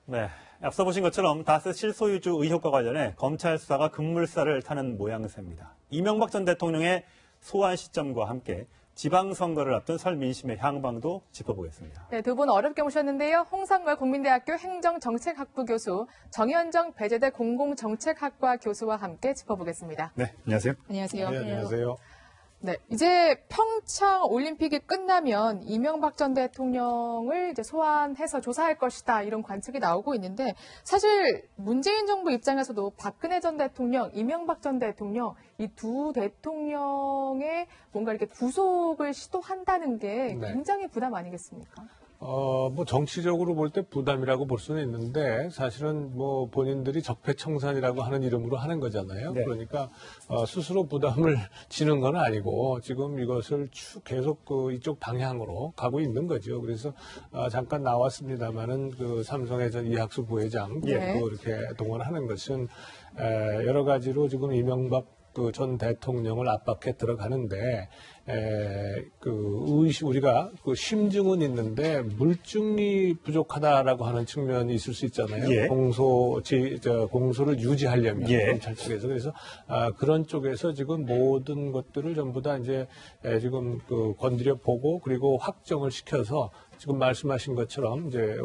네, 앞서 보신 것처럼 다스 실소유주 의혹과 관련해 검찰 수사가 급물살을 타는 모양새입니다. 이명박 전 대통령의 소환 시점과 함께 지방선거를 앞둔 설 민심의 향방도 짚어보겠습니다. 네, 두 분 어렵게 모셨는데요. 홍성걸 국민대학교 행정정책학부 교수, 정현정 배재대 공공정책학과 교수와 함께 짚어보겠습니다. 네, 안녕하세요. 안녕하세요. 네, 안녕하세요. 네, 이제 평창 올림픽이 끝나면 이명박 전 대통령을 이제 소환해서 조사할 것이다 이런 관측이 나오고 있는데 사실 문재인 정부 입장에서도 박근혜 전 대통령, 이명박 전 대통령 이 두 대통령의 뭔가 이렇게 구속을 시도한다는 게 네. 굉장히 부담 아니겠습니까? 뭐 정치적으로 볼 때 부담이라고 볼 수는 있는데 사실은 뭐 본인들이 적폐청산이라고 하는 이름으로 하는 거잖아요. 네. 그러니까 스스로 부담을 지는 건 아니고 지금 이것을 계속 이쪽 방향으로 가고 있는 거죠. 그래서 잠깐 나왔습니다마는 그 삼성의 전 이학수 부회장 네. 이렇게 동원하는 것은 여러 가지로 지금 이명박 그 전 대통령을 압박해 들어가는데 우리가 그 심증은 있는데 물증이 부족하다라고 하는 측면이 있을 수 있잖아요. 예. 공소를 유지하려면 예. 검찰 쪽에서 그래서 그런 쪽에서 지금 모든 것들을 전부 다 이제 지금 그 건드려 보고 그리고 확정을 시켜서 지금 말씀하신 것처럼 이제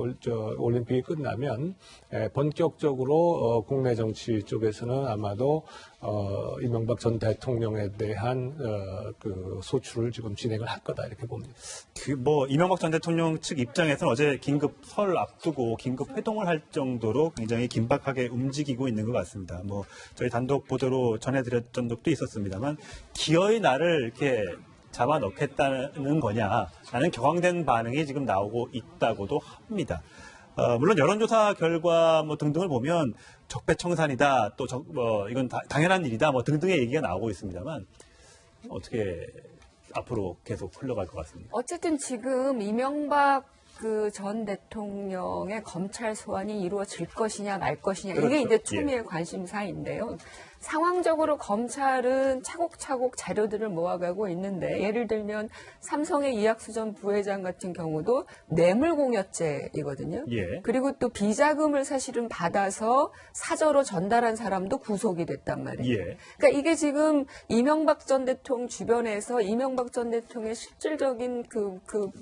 올림픽이 끝나면 본격적으로 국내 정치 쪽에서는 아마도 이명박 전 대통령에 대한 그 소출을 지금 진행을 할 거다 이렇게 봅니다. 이명박 전 대통령 측 입장에서는 어제 긴급 설 앞두고 긴급 회동을 할 정도로 굉장히 긴박하게 움직이고 있는 것 같습니다. 저희 단독 보도로 전해드렸던 적도 있었습니다만 기어이 나를 이렇게 잡아넣겠다는 거냐라는 격앙된 반응이 지금 나오고 있다고도 합니다. 물론 여론조사 결과 등등을 보면 적폐청산이다, 또 이건 당연한 일이다, 등등의 얘기가 나오고 있습니다만 어떻게 앞으로 계속 흘러갈 것 같습니다. 어쨌든 지금 이명박 그 전 대통령의 검찰 소환이 이루어질 것이냐 말 것이냐 그렇죠. 이게 이제 초미의 관심사인데요. 상황적으로 검찰은 차곡차곡 자료들을 모아가고 있는데 예를 들면 삼성의 이학수 전 부회장 같은 경우도 뇌물공여죄이거든요. 예. 그리고 또 비자금을 사실은 받아서 사저로 전달한 사람도 구속이 됐단 말이에요. 예. 그러니까 이게 지금 이명박 전 대통령 주변에서 이명박 전 대통령의 실질적인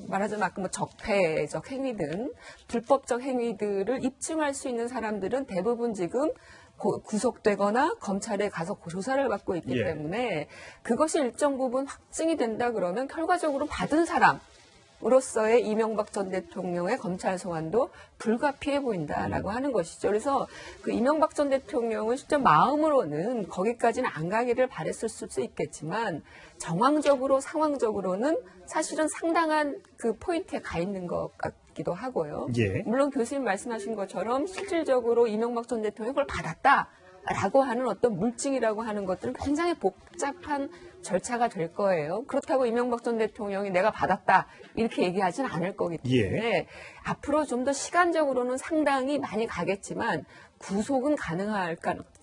말하자면 아까 적폐적 행위든 불법적 행위들을 입증할 수 있는 사람들은 대부분 지금 구속되거나 검찰에 가서 조사를 받고 있기 예. 때문에 그것이 일정 부분 확증이 된다 그러면 결과적으로 받은 사람으로서의 이명박 전 대통령의 검찰 소환도 불가피해 보인다라고 하는 것이죠. 그래서 그 이명박 전 대통령은 실제 마음으로는 거기까지는 안 가기를 바랬을 수도 있겠지만 정황적으로 상황적으로는 사실은 상당한 그 포인트에 가 있는 것 같기도 하고요. 예. 물론 교수님 말씀하신 것처럼 실질적으로 이명박 전 대통령이 그걸 받았다라고 하는 어떤 물증이라고 하는 것들은 굉장히 복잡한 절차가 될 거예요. 그렇다고 이명박 전 대통령이 내가 받았다 이렇게 얘기하지는 않을 거기 때문에 앞으로 좀 더 시간적으로는 상당히 많이 가겠지만 구속은 가능할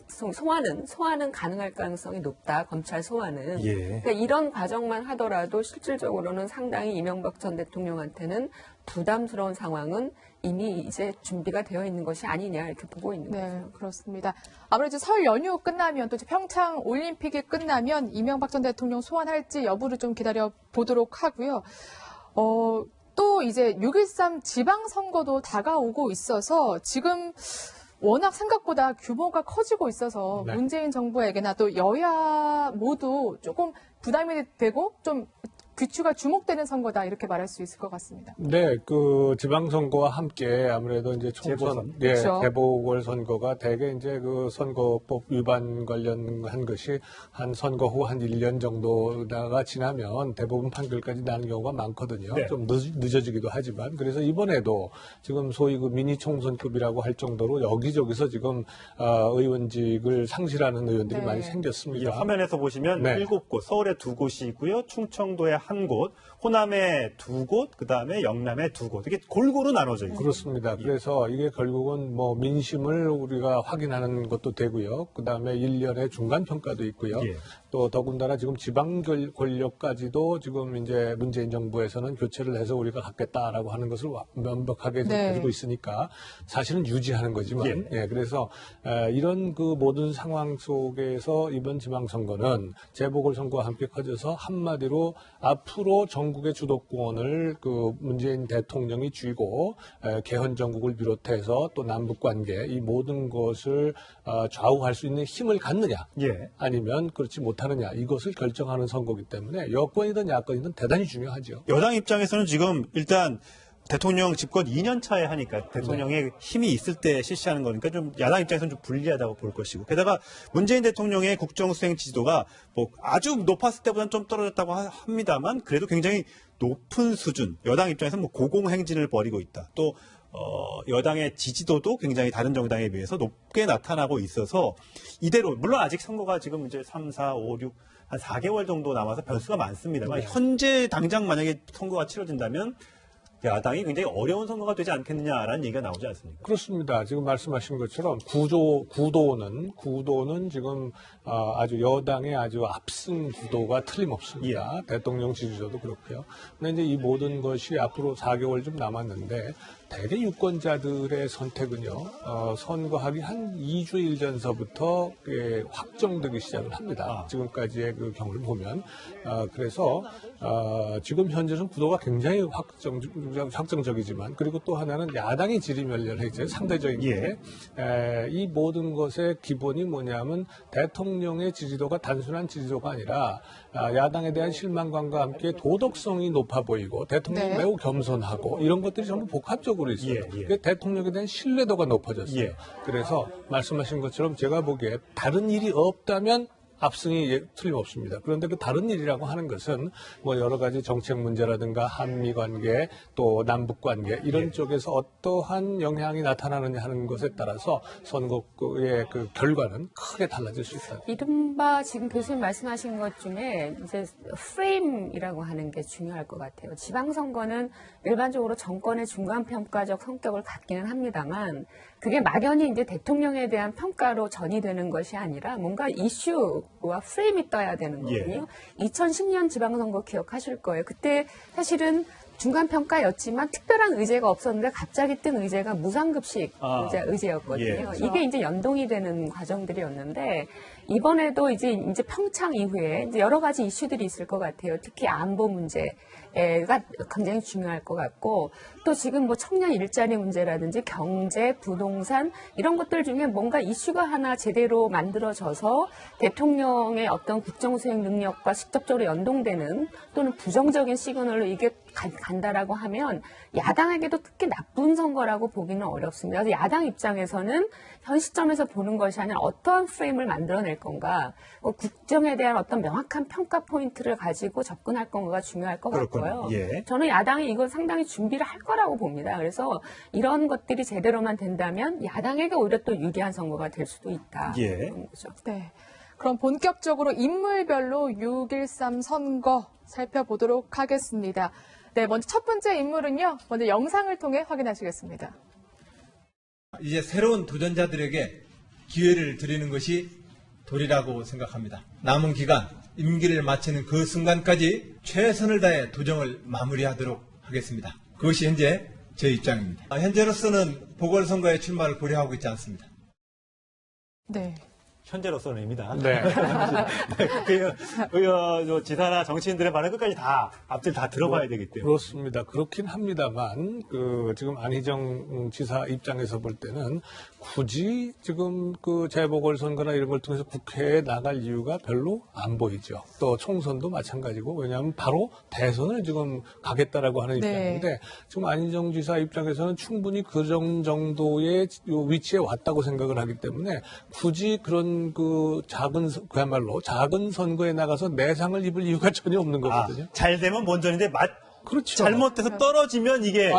소환은 가능할 가능성이 높다. 검찰 소환은. 예. 그러니까 이런 과정만 하더라도 실질적으로는 상당히 이명박 전 대통령한테는 부담스러운 상황은 이미 이제 준비가 되어 있는 것이 아니냐 이렇게 보고 있는 거죠. 네, 그렇습니다. 아무래도 설 연휴 끝나면 또 평창 올림픽이 끝나면 이명박 전 대통령 소환할지 여부를 좀 기다려 보도록 하고요. 또 이제 6.13 지방선거도 다가오고 있어서 지금 워낙 생각보다 규모가 커지고 있어서 네. 문재인 정부에게나 또 여야 모두 조금 부담이 되고 좀 귀추가 주목되는 선거다 이렇게 말할 수 있을 것 같습니다. 네, 그 지방선거와 함께 아무래도 이제 총선, 그렇죠. 재보궐선거가 대개 이제 그 선거법 위반 관련한 것이 한 선거 후 한 1년 정도가 지나면 대부분 판결까지 나는 경우가 많거든요. 네. 좀 늦어지기도 하지만 그래서 이번에도 지금 소위 그 미니 총선급이라고 할 정도로 여기저기서 지금 의원직을 상실하는 의원들이 네. 많이 이 생겼습니다. 화면에서 보시면 네. 7곳, 서울에 2곳이 있고요. 충청도에 1곳, 호남에 2곳, 그다음에 영남에 2곳. 이게 골고루 나눠져 있습니다. 그렇습니다. 그래서 이게 결국은 뭐 민심을 우리가 확인하는 것도 되고요. 그다음에 1년의 중간 평가도 있고요. 예. 또 더군다나 지금 지방 권력까지도 지금 이제 문재인 정부에서는 교체를 해서 우리가 갖겠다라고 하는 것을 명백하게 네. 가지고 있으니까 사실은 유지하는 거지만 예, 그래서 이런 그 모든 상황 속에서 이번 지방선거는 재보궐선거와 함께 커져서 한마디로 앞으로 전국의 주도권을 그 문재인 대통령이 쥐고 개헌 정국을 비롯해서 또 남북관계 이 모든 것을 좌우할 수 있는 힘을 갖느냐 예. 아니면 그렇지 못하느냐 이것을 결정하는 선거이기 때문에 여권이든 야권이든 대단히 중요하죠. 여당 입장에서는 지금 일단 대통령 집권 2년 차에 하니까 대통령의 힘이 있을 때 실시하는 거니까 좀 야당 입장에서는 좀 불리하다고 볼 것이고 게다가 문재인 대통령의 국정수행 지지도가 뭐 아주 높았을 때보다는 좀 떨어졌다고 합니다만 그래도 굉장히 높은 수준 여당 입장에서는 뭐 고공행진을 벌이고 있다. 또 여당의 지지도도 굉장히 다른 정당에 비해서 높게 나타나고 있어서 이대로 물론 아직 선거가 지금 이제 3, 4, 5, 6 한 4개월 정도 남아서 변수가 많습니다만 현재 당장 만약에 선거가 치러진다면 야당이 굉장히 어려운 선거가 되지 않겠느냐라는 얘기가 나오지 않습니까? 그렇습니다. 지금 말씀하신 것처럼 구도는 지금 아주 여당의 아주 압승 구도가 틀림없습니다. 대통령 지지도도 그렇고요. 근데 이제 이 모든 것이 앞으로 4개월 좀 남았는데 대개 유권자들의 선택은요, 선거하기 한 2주일 전서부터 확정되기 시작을 합니다. 지금까지의 그 경우를 보면. 그래서, 지금 현재는 구도가 굉장히 확정적이지만, 그리고 또 하나는 야당이 지리멸렬해져 상대적인 게, 이 모든 것의 기본이 뭐냐면 대통령의 지지도가 단순한 지지도가 아니라, 야당에 대한 실망감과 함께 도덕성이 높아 보이고, 대통령이 네. 매우 겸손하고, 이런 것들이 전부 복합적으로 있어요. 그러니까 대통령에 대한 신뢰도가 높아졌어요. 그래서 말씀하신 것처럼 제가 보기에 다른 일이 없다면 압승이 틀림없습니다. 그런데 그 다른 일이라고 하는 것은 뭐 여러 가지 정책 문제라든가 한미 관계 또 남북 관계 이런 쪽에서 어떠한 영향이 나타나느냐 하는 것에 따라서 선거의 그 결과는 크게 달라질 수 있다. 이른바 지금 교수님 말씀하신 것 중에 이제 프레임이라고 하는 게 중요할 것 같아요. 지방선거는 일반적으로 정권의 중간평가적 성격을 갖기는 합니다만 그게 막연히 이제 대통령에 대한 평가로 전이되는 것이 아니라 뭔가 이슈와 프레임이 떠야 되는 거거든요. 2010년 지방선거 기억하실 거예요. 그때 사실은 중간평가였지만 특별한 의제가 없었는데 갑자기 뜬 의제가 무상급식 의제였거든요. 그렇죠. 이게 이제 연동이 되는 과정들이었는데 이번에도 이제 평창 이후에 이제 여러 가지 이슈들이 있을 것 같아요. 특히 안보 문제가 굉장히 중요할 것 같고 또 지금 뭐 청년 일자리 문제라든지 경제, 부동산 이런 것들 중에 뭔가 이슈가 하나 제대로 만들어져서 대통령의 어떤 국정수행 능력과 직접적으로 연동되는 또는 부정적인 시그널로 이게 간다라고 하면 야당에게도 특히 나쁜 선거라고 보기는 어렵습니다. 그래서 야당 입장에서는 현 시점에서 보는 것이 아니라 어떠한 프레임을 만들어낼 건가, 국정에 대한 어떤 명확한 평가 포인트를 가지고 접근할 건가가 중요할 것 같고요. 저는 야당이 이걸 상당히 준비를 할 거라고 봅니다. 그래서 이런 것들이 제대로만 된다면 야당에게 오히려 또 유리한 선거가 될 수도 있다. 그런 거죠. 네. 그럼 본격적으로 인물별로 6.13 선거 살펴보도록 하겠습니다. 네, 먼저 첫 번째 인물은요. 먼저 영상을 통해 확인하시겠습니다. 이제 새로운 도전자들에게 기회를 드리는 것이 도리라고 생각합니다. 남은 기간, 임기를 마치는 그 순간까지 최선을 다해 도정을 마무리하도록 하겠습니다. 그것이 현재 제 입장입니다. 현재로서는 보궐선거에 출마를 고려하고 있지 않습니다. 네. 현재로서는입니다. 네. 지사나 정치인들의 말은 끝까지 다 앞뒤를 다 들어봐야 되기 때문에. 그렇습니다. 그렇긴 합니다만 지금 안희정 지사 입장에서 볼 때는 굳이 지금 그 재보궐선거나 이런 걸 통해서 국회에 나갈 이유가 별로 안 보이죠. 또 총선도 마찬가지고 왜냐하면 바로 대선을 지금 가겠다라고 하는 입장인데 지금 안희정 지사 입장에서는 충분히 그런 정도의 위치에 왔다고 생각을 하기 때문에 굳이 그런 그야말로 작은 선거에 나가서 내상을 입을 이유가 전혀 없는 거거든요. 잘 되면 본전인데 그렇죠. 잘못돼서 떨어지면 이게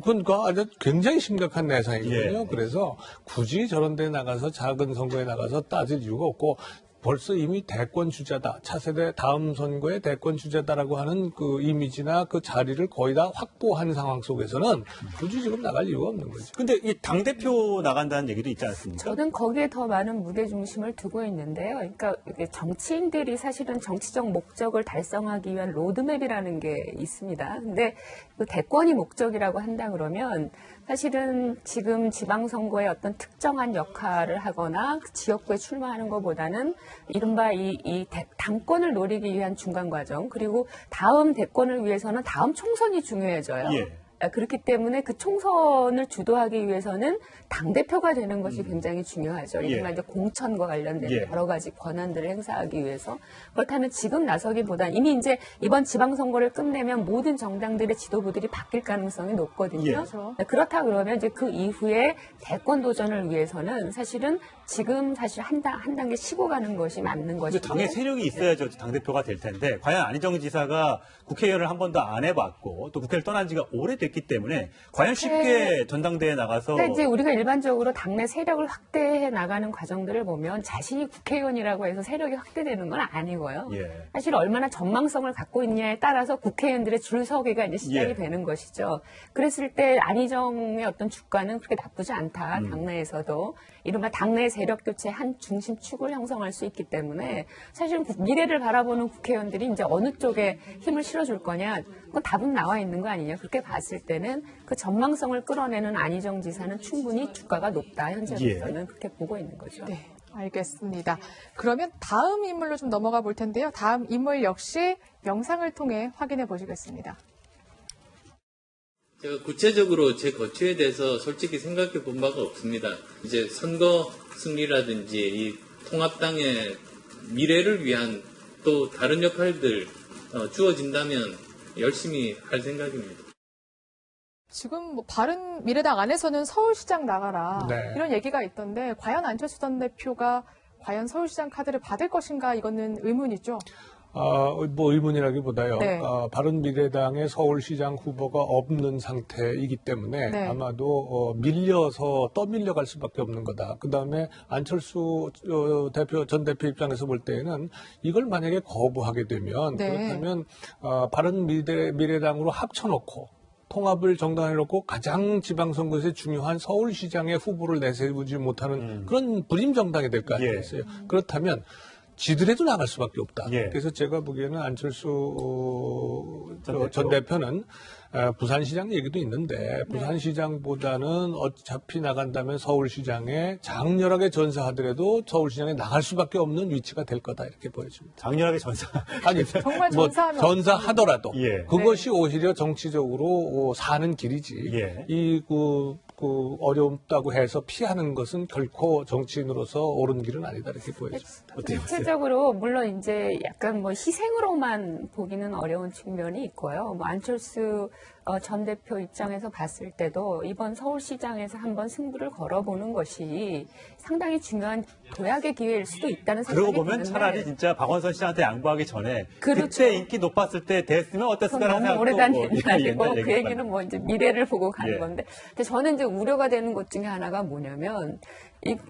그건 아주 굉장히 심각한 내상이거든요. 그래서 굳이 저런 데 나가서 작은 선거에 나가서 따질 이유가 없고 벌써 이미 대권 주자다. 차세대 다음 선거의 대권 주자다라고 하는 그 이미지나 그 자리를 거의 다 확보한 상황 속에서는 굳이 지금 나갈 이유가 없는 거죠. 근데 이 당대표 나간다는 얘기도 있지 않습니까? 저는 거기에 더 많은 무게 중심을 두고 있는데요. 그러니까 이게 정치인들이 사실은 정치적 목적을 달성하기 위한 로드맵이라는 게 있습니다. 근데 그 대권이 목적이라고 한다 그러면 사실은 지금 지방선거에 어떤 특정한 역할을 하거나 그 지역구에 출마하는 것보다는 이른바 당권을 노리기 위한 중간 과정, 그리고 다음 대권을 위해서는 다음 총선이 중요해져요. 예. 그렇기 때문에 그 총선을 주도하기 위해서는 당대표가 되는 것이 굉장히 중요하죠. 이른바 이제 공천과 관련된 예. 여러 가지 권한들을 행사하기 위해서. 그렇다면 지금 나서기보다는 이미 이제 이번 지방선거를 끝내면 모든 정당들의 지도부들이 바뀔 가능성이 높거든요. 예. 그렇죠. 그렇다 그러면 이제 그 이후에 대권 도전을 위해서는 사실은 지금 사실 한 단계 쉬고 가는 것이 맞는 근데 것이고. 당의 세력이 있어야죠. 당대표가 될 텐데 과연 안희정 지사가 국회의원을 한 번도 안 해봤고 또 국회를 떠난 지가 오래됐기 때문에 과연 쉽게 전당대회에 나가서 근데 이제 우리가 일반적으로 당내 세력을 확대해 나가는 과정들을 보면 자신이 국회의원이라고 해서 세력이 확대되는 건 아니고요. 예. 사실 얼마나 전망성을 갖고 있냐에 따라서 국회의원들의 줄서기가 이제 시작이 예. 되는 것이죠. 그랬을 때 안희정의 어떤 주가는 그렇게 나쁘지 않다. 당내에서도. 이른바 당내 세력 교체 한 중심축을 형성할 수 있기 때문에 사실은 미래를 바라보는 국회의원들이 이제 어느 쪽에 힘을 실어줄 거냐, 그건 답은 나와 있는 거 아니냐. 그렇게 봤을 때는 그 전망성을 끌어내는 안희정 지사는 충분히 주가가 높다. 현재로서는 그렇게 보고 있는 거죠. 네, 알겠습니다. 그러면 다음 인물로 좀 넘어가 볼 텐데요. 다음 인물 역시 영상을 통해 확인해 보시겠습니다. 제가 구체적으로 제 거취에 대해서 솔직히 생각해 본 바가 없습니다. 이제 선거 승리라든지 이 통합당의 미래를 위한 또 다른 역할들 주어진다면 열심히 할 생각입니다. 지금 뭐 바른미래당 안에서는 서울시장 나가라 네. 이런 얘기가 있던데 과연 안철수 전 대표가 과연 서울시장 카드를 받을 것인가 이거는 의문이죠. 뭐 의문이라기보다요. 네. 바른미래당의 서울시장 후보가 없는 상태이기 때문에 네. 아마도 떠밀려갈 수밖에 없는 거다. 그다음에 안철수 전 대표 입장에서 볼 때에는 이걸 만약에 거부하게 되면 네. 그렇다면 바른미래당으로 합쳐놓고 통합을 정당해놓고 가장 지방선거에서 중요한 서울시장의 후보를 내세우지 못하는 그런 불임 정당이 될 거 아니겠어요. 그렇다면 지들에도 나갈 수밖에 없다. 예. 그래서 제가 보기에는 안철수 전 대표는 부산시장 얘기도 있는데 부산시장보다는 어차피 나간다면 서울시장에 장렬하게 전사하더라도 서울시장에 나갈 수밖에 없는 위치가 될 거다 이렇게 보여집니다. 장렬하게 전사. 아니 정말 뭐 전사하면 전사하더라도 예. 그것이 오히려 정치적으로 사는 길이지. 예. 어렵다고 해서 피하는 것은 결코 정치인으로서 옳은 길은 아니다 이렇게 보여집니다. 대체적으로 물론 이제 약간 뭐 희생으로만 보기는 어려운 측면이 있고요. 뭐 안철수 전 대표 입장에서 봤을 때도 이번 서울시장에서 한번 승부를 걸어보는 것이 상당히 중요한 도약의 기회일 수도 있다는 생각이 그러고 보면 드는데 차라리 진짜 박원순 씨한테 양보하기 전에 그렇죠. 그때 인기 높았을 때 됐으면 어땠을까라는 너무 생각도 오래된 뭐 옛날이고 옛날 그 얘기일 얘기는 뭐 이제 미래를 보고 가는 예. 건데 근데 저는 이제 우려가 되는 것 중에 하나가 뭐냐면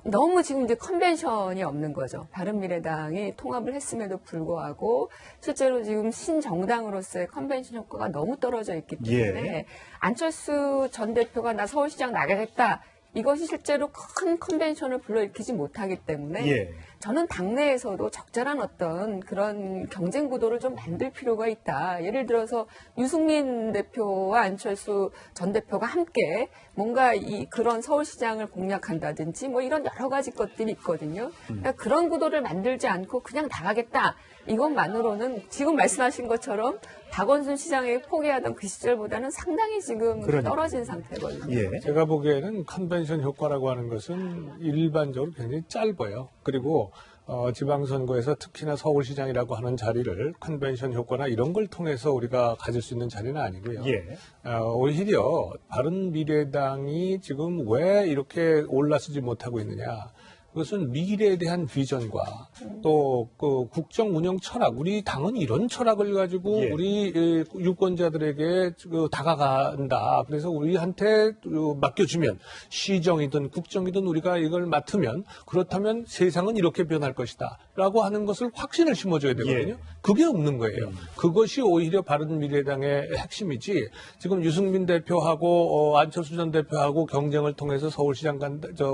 너무 지금 이제 컨벤션이 없는 거죠. 바른미래당이 통합을 했음에도 불구하고 실제로 지금 신정당으로서의 컨벤션 효과가 너무 떨어져 있기 때문에 안철수 전 대표가 나 서울시장 나가겠다. 이것이 실제로 큰 컨벤션을 불러일으키지 못하기 때문에 저는 당내에서도 적절한 어떤 그런 경쟁 구도를 좀 만들 필요가 있다. 예를 들어서 유승민 대표와 안철수 전 대표가 함께 뭔가 그런 서울시장을 공략한다든지 뭐 이런 여러 가지 것들이 있거든요. 그러니까 그런 구도를 만들지 않고 그냥 나가겠다. 이것만으로는 지금 말씀하신 것처럼 박원순 시장이 포기하던 그 시절보다는 상당히 지금 떨어진 상태거든요. 제가 보기에는 컨벤션 효과라고 하는 것은 일반적으로 굉장히 짧아요. 그리고 지방선거에서 특히나 서울시장이라고 하는 자리를 컨벤션 효과나 이런 걸 통해서 우리가 가질 수 있는 자리는 아니고요. 오히려 바른미래당이 지금 왜 이렇게 올라서지 못하고 있느냐. 그것은 미래에 대한 비전과 또 그 국정 운영 철학, 우리 당은 이런 철학을 가지고 예. 우리 유권자들에게 다가간다. 그래서 우리한테 맡겨주면 시정이든 국정이든 우리가 이걸 맡으면 그렇다면 세상은 이렇게 변할 것이다. 라고 하는 것을 확신을 심어줘야 되거든요. 예. 그게 없는 거예요. 그것이 오히려 바른미래당의 핵심이지. 지금 유승민 대표하고 안철수 전 대표하고 경쟁을 통해서 서울시장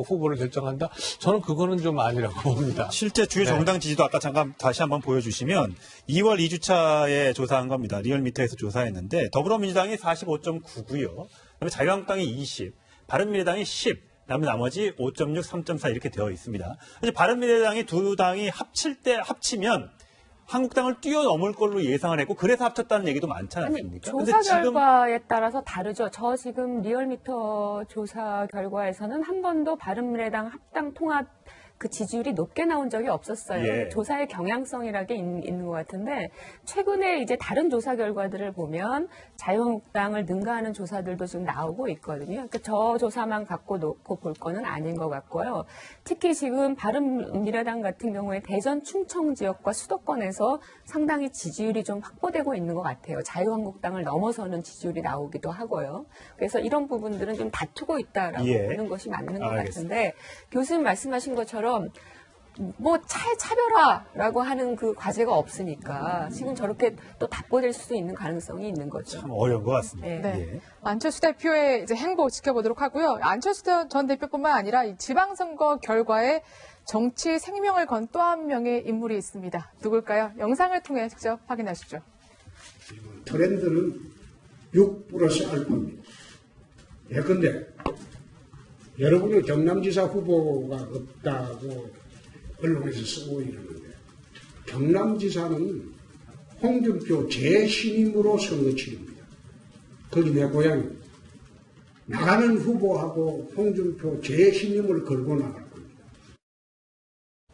후보를 결정한다. 저는 그거는 좀 아니라고 봅니다. 실제 주요 정당 지지도 아까 잠깐 다시 한번 보여주시면 2월 2주차에 조사한 겁니다. 리얼미터에서 조사했는데 더불어민주당이 45.9고요. 그다음에 자유한국당이 20, 바른미래당이 10, 그다음에 나머지 5.6, 3.4 이렇게 되어 있습니다. 이제 바른미래당이 두 당이 합치면 한국당을 뛰어넘을 걸로 예상을 했고 그래서 합쳤다는 얘기도 많지 않습니까? 조사 결과에 따라서 다르죠. 저 지금 리얼미터 조사 결과에서는 한 번도 바른미래당 합당 통합 그 지지율이 높게 나온 적이 없었어요. 예. 조사의 경향성이라게 있는 것 같은데 최근에 이제 다른 조사 결과들을 보면 자유한국당을 능가하는 조사들도 지금 나오고 있거든요. 그러니까 저 조사만 갖고 놓고 볼 거는 아닌 것 같고요. 특히 지금 바른미래당 같은 경우에 대전 충청 지역과 수도권에서 상당히 지지율이 좀 확보되고 있는 것 같아요. 자유한국당을 넘어서는 지지율이 나오기도 하고요. 그래서 이런 부분들은 좀 다투고 있다라고 예. 보는 것이 맞는 것 알겠습니다. 같은데 교수님 말씀하신 것처럼 뭐 차별화라고 하는 그 과제가 없으니까 지금 저렇게 또 답보될 수 있는 가능성이 있는 거죠. 참 어려운 것 같습니다. 네. 네. 예. 안철수 대표의 이제 행보 지켜보도록 하고요. 안철수 전 대표뿐만 아니라 이 지방선거 결과에 정치 생명을 건 또 한 명의 인물이 있습니다. 누굴까요? 영상을 통해 직접 확인하시죠. 트렌드는 6+알파입니다. 예컨대 여러분은 경남지사 후보가 없다고 언론에서 쓰고 이러는데 경남지사는 홍준표 재신임으로 선거 치릅니다. 거기 내 고향입니다. 나가는 후보하고 홍준표 재신임을 걸고 나갈 겁니다.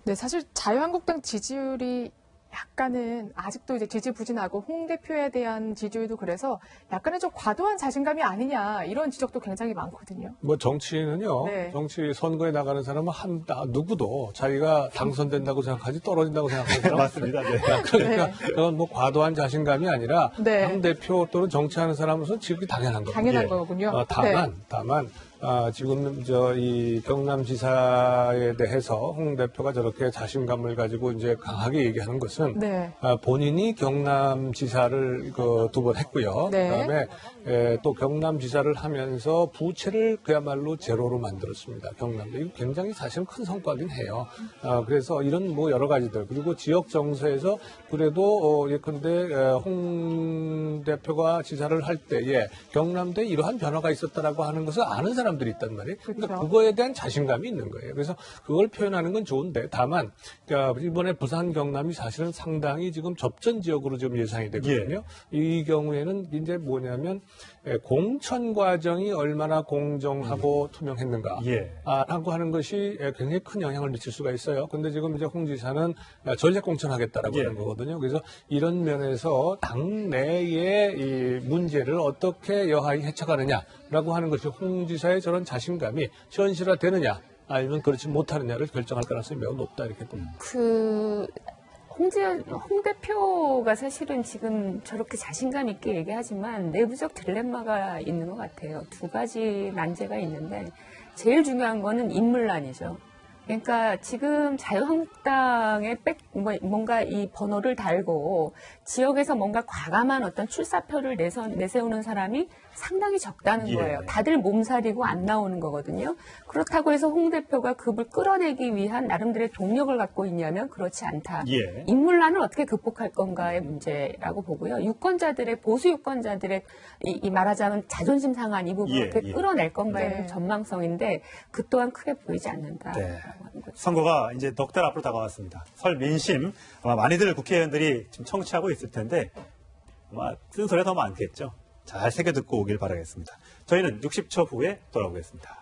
네, 사실 자유한국당 지지율이 약간은 아직도 이제 지지부진하고 홍 대표에 대한 지지율도 그래서 약간은 좀 과도한 자신감이 아니냐 이런 지적도 굉장히 많거든요. 뭐 정치는요. 네. 정치 선거에 나가는 사람은 누구도 자기가 당선된다고 생각하지 떨어진다고 생각하는 사람 맞습니다. 네. 그러니까 네. 그건 뭐 과도한 자신감이 아니라 네. 당 대표 또는 정치하는 사람으로서 지극히 당연한 겁니다. 당연한 예. 거군요. 다만 지금 이 경남지사에 대해서 홍 대표가 저렇게 자신감을 가지고 이제 강하게 얘기하는 것은 네. 본인이 경남지사를 두 번 했고요. 네. 그다음에 또 경남지사를 하면서 부채를 그야말로 제로로 만들었습니다. 경남도 이거 굉장히 사실은 큰 성과긴 해요. 그래서 이런 뭐 여러 가지들 그리고 지역 정서에서 그래도 예컨대 홍 대표가 지사를 할 때에 경남도에 이러한 변화가 있었다라고 하는 것을 아는 사람들이 있단 말이에요. 그러니까 그렇죠. 그거에 대한 자신감이 있는 거예요. 그래서 그걸 표현하는 건 좋은데 다만 이번에 부산 경남이 사실은 상당히 지금 접전 지역으로 지금 예상이 되거든요. 이 경우에는 이제 뭐냐면 공천 과정이 얼마나 공정하고 투명했는가 예. 라고 하는 것이 굉장히 큰 영향을 미칠 수가 있어요. 근데 지금 이제 홍 지사는 전략 공천하겠다라고 예. 하는 거거든요. 그래서 이런 면에서 당내의 이 문제를 어떻게 여하이 헤쳐가느냐라고 하는 것이 홍 지사의 저런 자신감이 현실화되느냐 아니면 그렇지 못하느냐를 결정할 가능성이 매우 높다 이렇게 봅니다. 홍 대표가 사실은 지금 저렇게 자신감 있게 얘기하지만 내부적 딜레마가 있는 것 같아요. 두 가지 난제가 있는데 제일 중요한 거는 인물난이죠. 그러니까 지금 자유한국당에 뭔가 이 번호를 달고 지역에서 뭔가 과감한 어떤 출사표를 내세우는 사람이 상당히 적다는 예. 거예요. 다들 몸살이고 안 나오는 거거든요. 그렇다고 해서 홍 대표가 급을 끌어내기 위한 나름대로의 동력을 갖고 있냐면 그렇지 않다. 예. 인물난을 어떻게 극복할 건가의 문제라고 보고요. 유권자들의 보수 유권자들의 이 말하자면 자존심 상한 이 부분을 예, 어떻게 예. 끌어낼 건가의 네. 전망성인데 그 또한 크게 보이지 않는다라고 네. 하는 거죠. 선거가 이제 넉 달 앞으로 다가왔습니다. 설 민심 아마 많이들 국회의원들이 지금 청취하고 있을 텐데 아마 쓴소리가 더 많겠죠. 잘 새겨 듣고 오길 바라겠습니다. 저희는 60초 후에 돌아오겠습니다.